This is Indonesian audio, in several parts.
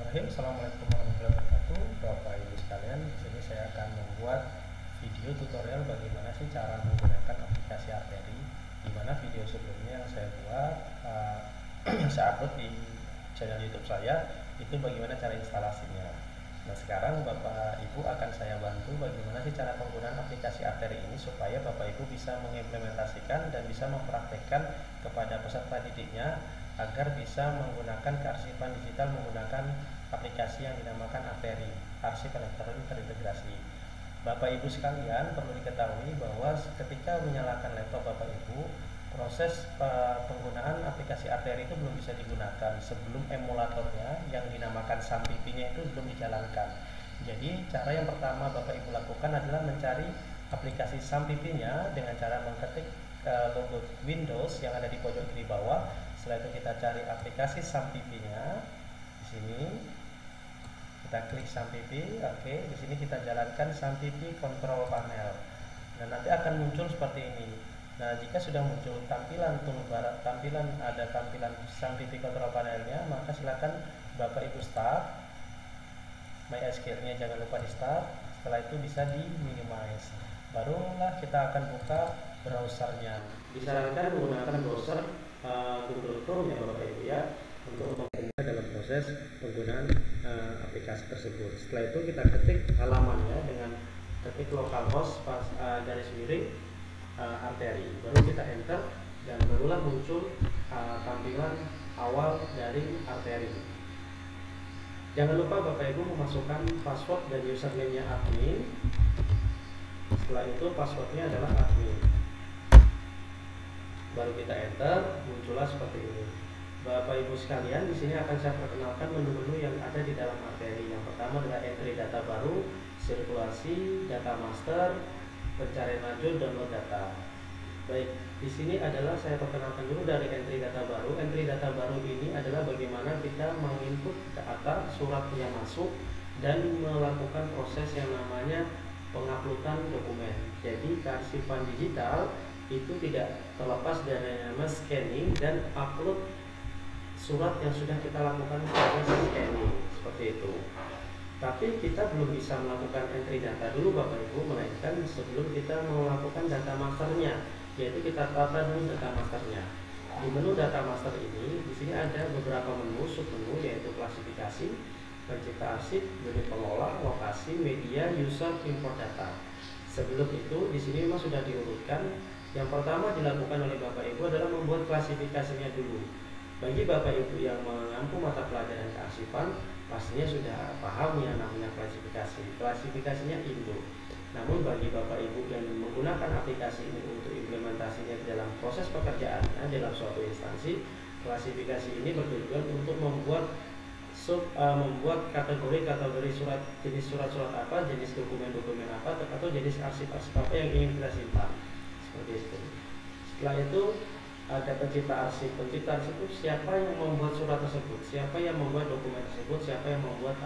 Bismillahirrahmanirrahim. Assalamualaikum warahmatullahi wabarakatuh. Bapak Ibu sekalian, di sini saya akan membuat video tutorial bagaimana sih cara menggunakan aplikasi Arteri. Di mana video sebelumnya yang saya buat, yang saya upload di channel YouTube saya, itu bagaimana cara instalasinya. Nah, sekarang Bapak Ibu akan saya bantu bagaimana sih cara penggunaan aplikasi Arteri ini supaya Bapak Ibu bisa mengimplementasikan dan bisa mempraktekkan kepada peserta didiknya agar bisa menggunakan kearsipan digital menggunakan aplikasi yang dinamakan Arteri, arsip elektronik terintegrasi. Bapak Ibu sekalian, perlu diketahui bahwa ketika menyalakan laptop Bapak Ibu, proses penggunaan aplikasi Arteri itu belum bisa digunakan sebelum emulatornya yang dinamakan SAMPP-nya itu belum dijalankan. Jadi cara yang pertama Bapak Ibu lakukan adalah mencari aplikasi SAMPP-nya dengan cara mengetik logo Windows yang ada di pojok kiri bawah. Setelah itu kita cari aplikasi SAMPP-nya. Di sini kita klik SAMPP. Oke, di sini kita jalankan SAMPP Control Panel. Nah, nanti akan muncul seperti ini. Nah, jika sudah muncul tampilan toolbar, tampilan SAMPP Control Panelnya, maka silakan Bapak Ibu start. MySQL-nya jangan lupa di start. Setelah itu bisa di minimize. Barulah kita akan buka browsernya. Disarankan menggunakan browser Google Chrome ya Bapak Ibu ya, untuk mempermudah dalam proses penggunaan aplikasi tersebut. Setelah itu kita ketik halamannya dengan ketik localhost garis miring Arteri, baru kita enter dan barulah muncul tampilan awal dari Arteri. Jangan lupa Bapak Ibu memasukkan password dan username-nya admin. Setelah itu passwordnya adalah admin. Baru kita enter, muncullah seperti ini. Bapak Ibu sekalian, di sini akan saya perkenalkan menu-menu yang ada di dalam Arteri. Yang pertama adalah entry data baru, sirkulasi, data master, pencarian lanjut, download data. Baik, di sini adalah saya perkenalkan dulu dari entry data baru. Entry data baru ini adalah bagaimana kita menginput data surat yang masuk dan melakukan proses yang namanya penguploadan dokumen. Jadi kearsipan digital itu tidak terlepas dari nama scanning dan upload surat yang sudah kita lakukan proses scanning seperti itu. Tapi kita belum bisa melakukan entry data dulu Bapak Ibu, melainkan sebelum kita melakukan data masternya, yaitu kita tata dulu data masternya. Di menu data master ini, di sini ada beberapa menu, submenu, yaitu klasifikasi, pencipta arsip, menu pengolah, lokasi, media, user, import data. Sebelum itu, di sini memang sudah diurutkan. Yang pertama dilakukan oleh Bapak Ibu adalah membuat klasifikasinya dulu. Bagi Bapak Ibu yang mengampu mata pelajaran kearsipan, pastinya sudah paham yang namanya klasifikasi. Klasifikasinya Indo. Namun bagi Bapak Ibu yang menggunakan aplikasi ini untuk implementasinya di dalam proses pekerjaannya dalam suatu instansi, klasifikasi ini bertujuan untuk membuat kategori-kategori surat, jenis surat-surat apa, jenis dokumen-dokumen apa, atau jenis arsip-arsip apa yang ingin kita simpan. Seperti itu. Setelah itu ada pencipta arsip. Pencipta arsip itu siapa yang membuat surat tersebut, siapa yang membuat dokumen tersebut, siapa yang membuat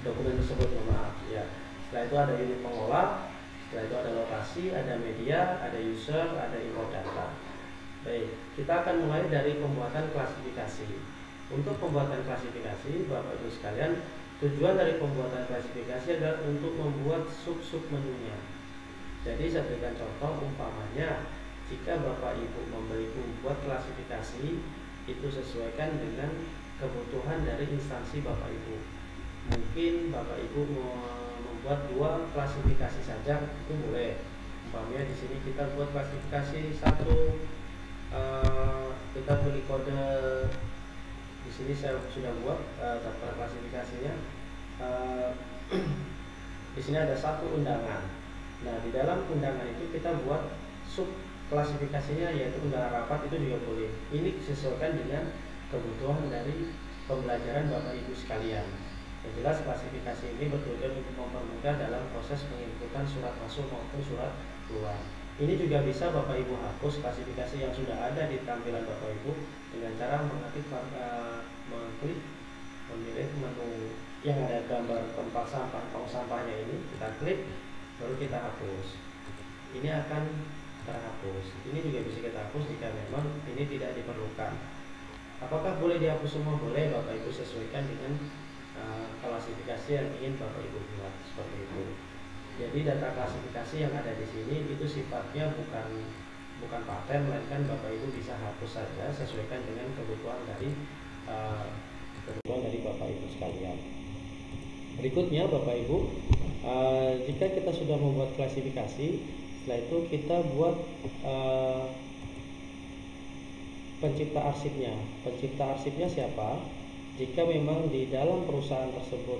dokumen tersebut, maaf ya. Setelah itu ada unit pengolah, setelah itu ada lokasi, ada media, ada user, ada import data. Baik, kita akan mulai dari pembuatan klasifikasi. Untuk pembuatan klasifikasi, Bapak Ibu sekalian, tujuan dari pembuatan klasifikasi adalah untuk membuat sub-sub menunya. Jadi saya berikan contoh, umpamanya jika Bapak Ibu membuat klasifikasi, itu sesuaikan dengan kebutuhan dari instansi Bapak Ibu. Mungkin Bapak Ibu membuat 2 klasifikasi saja, itu boleh. Umpamanya di sini kita buat klasifikasi 1, kita pilih kode. Di sini saya sudah buat daftar klasifikasinya. Di sini ada 1 undangan. Nah, di dalam undangan itu kita buat sub klasifikasinya, yaitu undangan rapat, itu juga boleh. Ini disesuaikan dengan kebutuhan dari pembelajaran Bapak Ibu sekalian. Yang jelas klasifikasi ini bertujuan untuk mempermudah dalam proses penginputan surat masuk maupun surat keluar. Ini juga bisa Bapak Ibu hapus klasifikasi yang sudah ada di tampilan Bapak Ibu dengan cara mengklik memilih menu yang ada gambar tempat sampah, tong sampahnya ini, kita klik, baru kita hapus. Ini akan terhapus. Ini juga bisa kita hapus jika memang ini tidak diperlukan. Apakah boleh dihapus semua? Boleh, Bapak Ibu sesuaikan dengan klasifikasi yang ingin Bapak Ibu buat, seperti itu. Jadi data klasifikasi yang ada di sini itu sifatnya bukan paten, melainkan Bapak Ibu bisa hapus saja sesuaikan dengan kebutuhan dari Bapak Ibu sekalian. Berikutnya Bapak Ibu, jika kita sudah membuat klasifikasi, setelah itu kita buat pencipta arsipnya. Pencipta arsipnya siapa? Jika memang di dalam perusahaan tersebut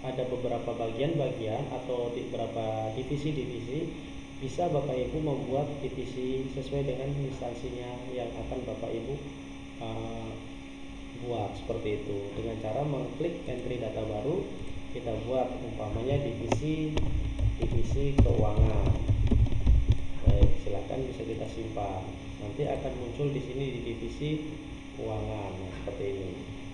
ada beberapa bagian-bagian atau beberapa divisi-divisi, bisa Bapak Ibu membuat divisi sesuai dengan instansinya yang akan Bapak Ibu buat, seperti itu. Dengan cara mengklik entry data baru, kita buat umpamanya divisi keuangan. Baik, silakan bisa kita simpan. Nanti akan muncul di sini di divisi keuangan, seperti ini.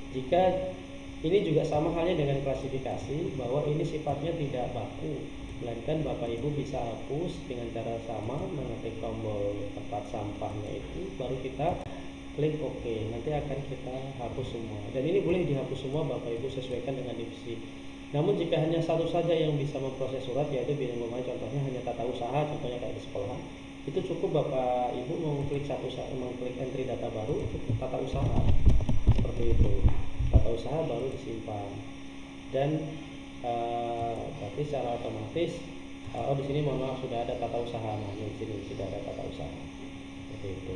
Jika ini juga sama halnya dengan klasifikasi, bahwa ini sifatnya tidak baku, melainkan Bapak Ibu bisa hapus dengan cara sama, mengetik tombol tempat sampahnya itu, baru kita klik OK. Nanti akan kita hapus semua. Dan ini boleh dihapus semua Bapak Ibu sesuaikan dengan divisi. Namun jika hanya satu saja yang bisa memproses surat, yaitu contohnya hanya tata usaha, contohnya kayak di sekolah, itu cukup Bapak Ibu mengklik entry data baru, cukup tata usaha, seperti itu. Tata usaha baru disimpan, dan berarti secara otomatis di sini mohon maaf sudah ada tata usaha. Nah, di sini sudah ada tata usaha, seperti itu.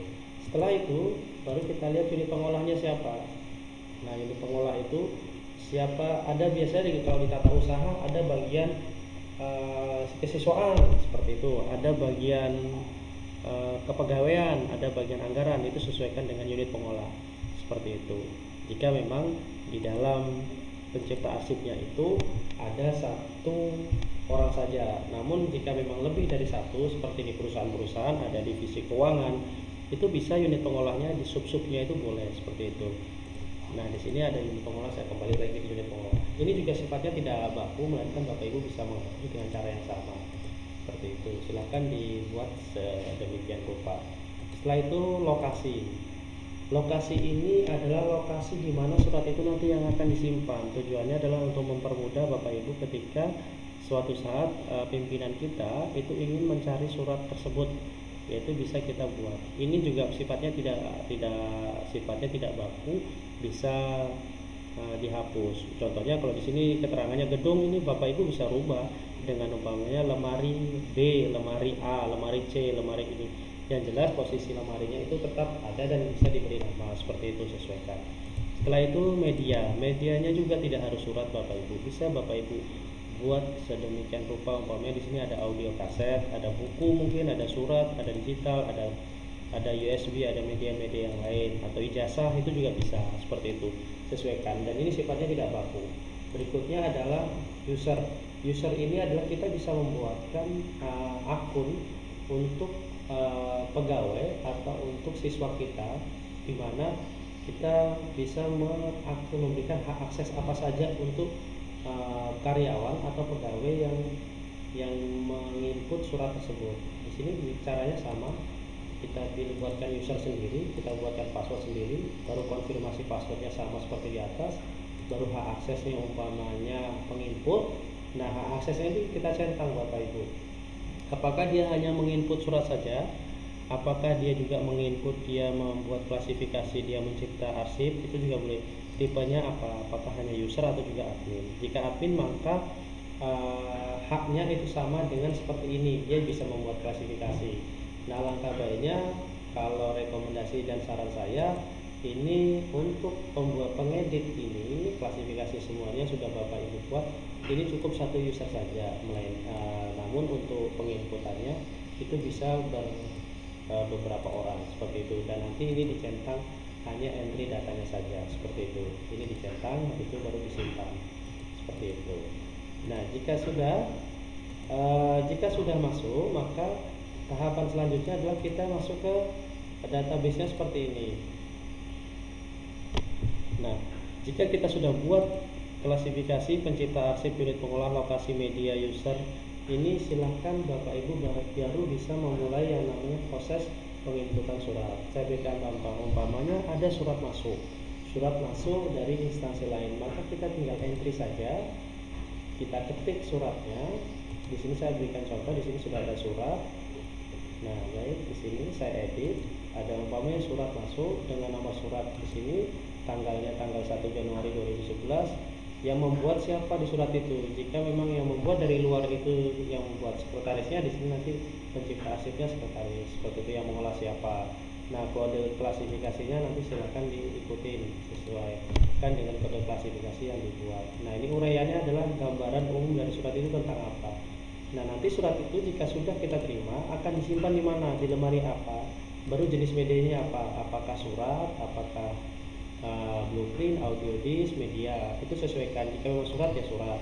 Setelah itu baru kita lihat unit pengolahnya siapa. Nah, unit pengolah itu siapa? Ada biasanya kalau di tata usaha ada bagian kesiswaan, seperti itu. Ada bagian kepegawaian, ada bagian anggaran, itu sesuaikan dengan unit pengolah, seperti itu. Jika memang di dalam pencipta arsipnya itu ada satu orang saja, namun jika memang lebih dari satu, seperti di perusahaan-perusahaan ada divisi keuangan, itu bisa unit pengolahnya di sub-subnya itu boleh, seperti itu. Nah, di sini ada unit pengolah, saya kembali lagi ke unit pengolah. Ini juga sifatnya tidak baku, melainkan Bapak Ibu bisa mengakui dengan cara yang sama, seperti itu. Silahkan dibuat sedemikian rupa. Setelah itu lokasi. Lokasi ini adalah lokasi di mana surat itu nanti yang akan disimpan. Tujuannya adalah untuk mempermudah Bapak Ibu ketika suatu saat pimpinan kita itu ingin mencari surat tersebut, yaitu bisa kita buat. Ini juga sifatnya tidak baku, bisa dihapus. Contohnya kalau di sini keterangannya gedung, ini Bapak Ibu bisa rubah dengan umpamanya lemari B, lemari A, lemari C, lemari ini. Yang jelas posisi lemarinya itu tetap ada dan bisa diberi nama, seperti itu, sesuaikan. Setelah itu medianya juga tidak harus surat Bapak Ibu, bisa Bapak Ibu buat sedemikian rupa. Umpamanya di sini ada audio kaset, ada buku, mungkin ada surat, ada digital, ada USB, ada media-media yang lain, atau ijazah, itu juga bisa, seperti itu, sesuaikan. Dan ini sifatnya tidak baku. Berikutnya adalah user. User ini adalah kita bisa membuatkan akun untuk pegawai atau untuk siswa kita, di mana kita bisa memberikan hak akses apa saja untuk karyawan atau pegawai yang menginput surat tersebut. Di sini caranya sama, kita buatkan user sendiri, kita buatkan password sendiri, baru konfirmasi passwordnya sama seperti di atas, baru hak aksesnya umpamanya penginput. Nah, hak aksesnya itu kita centang Bapak Ibu. Apakah dia hanya menginput surat saja? Apakah dia juga menginput, dia membuat klasifikasi, dia mencipta arsip, itu juga boleh. Tipenya apa? Apakah hanya user atau juga admin? Jika admin, maka haknya itu sama dengan seperti ini, dia bisa membuat klasifikasi. Nah, alangkah baiknya kalau rekomendasi dan saran saya, ini untuk pembuat pengedit ini klasifikasi semuanya sudah Bapak Ibu buat, ini cukup satu user saja. Namun untuk penginputannya itu bisa beberapa orang, seperti itu. Dan nanti ini dicentang hanya entry datanya saja, seperti itu. Ini dicentang, itu baru disimpan, seperti itu. Nah, jika sudah masuk, maka tahapan selanjutnya adalah kita masuk ke database-nya seperti ini. Nah, jika kita sudah buat klasifikasi, pencipta arsip, unit pengolah, lokasi, media, user, ini silahkan Bapak Ibu baru bisa memulai yang namanya proses penginputan surat. Saya berikan contoh, umpamanya ada surat masuk dari instansi lain, maka kita tinggal entry saja, kita ketik suratnya. Di sini saya berikan contoh, di sini sudah ada surat. Nah, baik, di sini saya edit, ada umpamanya surat masuk dengan nomor surat di sini, tanggalnya tanggal 1 Januari 2011. Yang membuat siapa di surat itu? Jika memang yang membuat dari luar itu yang membuat sekretarisnya, di sini nanti pencipta arsipnya sekretaris, seperti itu. Yang mengolah siapa? Nah, kode klasifikasinya nanti silakan diikutin sesuai kan dengan kode klasifikasi yang dibuat. Nah, ini uraiannya adalah gambaran umum dari surat itu tentang apa. Nah, nanti surat itu jika sudah kita terima akan disimpan di mana, di lemari apa, baru jenis medianya apa, apakah surat, apakah blueprint, audio disk, media, itu sesuaikan. Jika memang surat ya surat,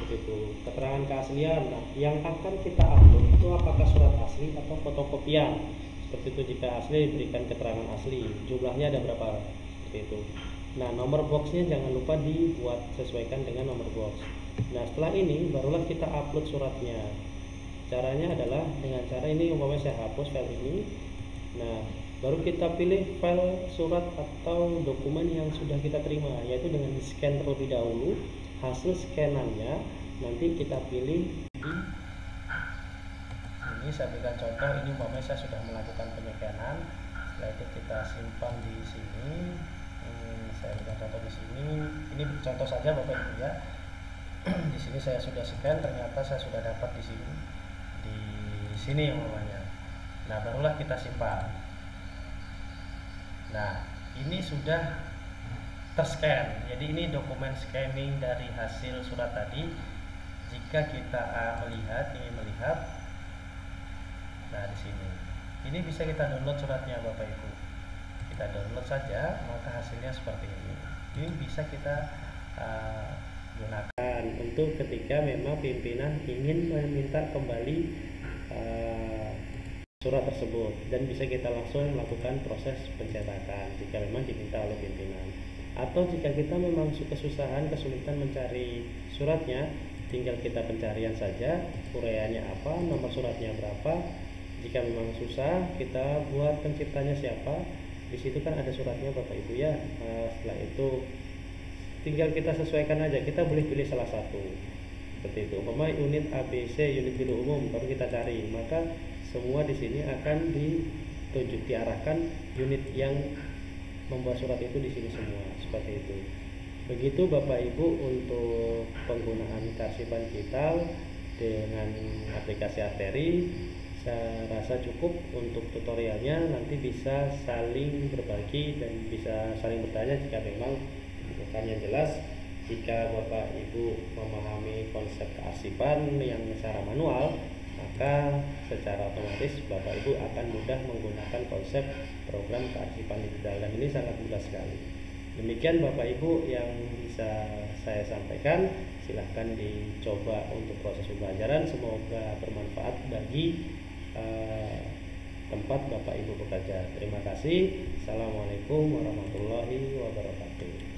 begitu. Keterangan keaslian, nah yang akan kita upload itu apakah surat asli atau fotokopian, seperti itu. Jika asli diberikan keterangan asli, jumlahnya ada berapa, seperti itu. Nah, nomor boxnya jangan lupa dibuat sesuaikan dengan nomor box. Nah, setelah ini barulah kita upload suratnya. Caranya adalah dengan cara ini, umpamanya saya hapus file ini. Nah, baru kita pilih file surat atau dokumen yang sudah kita terima, yaitu dengan di scan terlebih dahulu. Hasil scanannya nanti kita pilih di ini. Saya berikan contoh, ini umpamanya saya sudah melakukan penyeganan, setelah itu kita simpan di sini. Saya berikan contoh di sini, ini contoh saja Bapak Ibu ya. Di sini saya sudah scan, ternyata saya sudah dapat di sini umpamanya. Nah, barulah kita simpan. Nah, ini sudah terscan. Jadi ini dokumen scanning dari hasil surat tadi. Jika kita ingin melihat, nah di sini, ini bisa kita download suratnya Bapak Ibu. Kita download saja, maka hasilnya seperti ini. Ini bisa kita gunakan untuk ketika memang pimpinan ingin meminta kembali surat tersebut, dan bisa kita langsung melakukan proses pencetakan jika memang diminta oleh pimpinan. Atau jika kita memang kesulitan mencari suratnya, tinggal kita pencarian saja, uraiannya apa, nomor suratnya berapa. Jika memang susah, kita buat penciptanya siapa. Di situ kan ada suratnya Bapak Ibu ya. Setelah itu tinggal kita sesuaikan aja, kita boleh pilih salah satu, seperti itu. Umpama unit ABC, unit bilu umum, baru kita cari, maka semua di sini akan diarahkan unit yang membuat surat itu di sini semua, seperti itu. Begitu Bapak Ibu untuk penggunaan kearsipan digital dengan aplikasi Arteri. Saya rasa cukup untuk tutorialnya. Nanti bisa saling berbagi dan bisa saling bertanya jika memang bukannya jelas. Jika Bapak Ibu memahami konsep kearsipan yang secara manual, maka secara otomatis Bapak Ibu akan mudah menggunakan konsep program kearsipan digital, dan ini sangat mudah sekali. Demikian Bapak Ibu yang bisa saya sampaikan. Silahkan dicoba untuk proses pembelajaran. Semoga bermanfaat bagi tempat Bapak Ibu bekerja. Terima kasih. Assalamualaikum warahmatullahi wabarakatuh.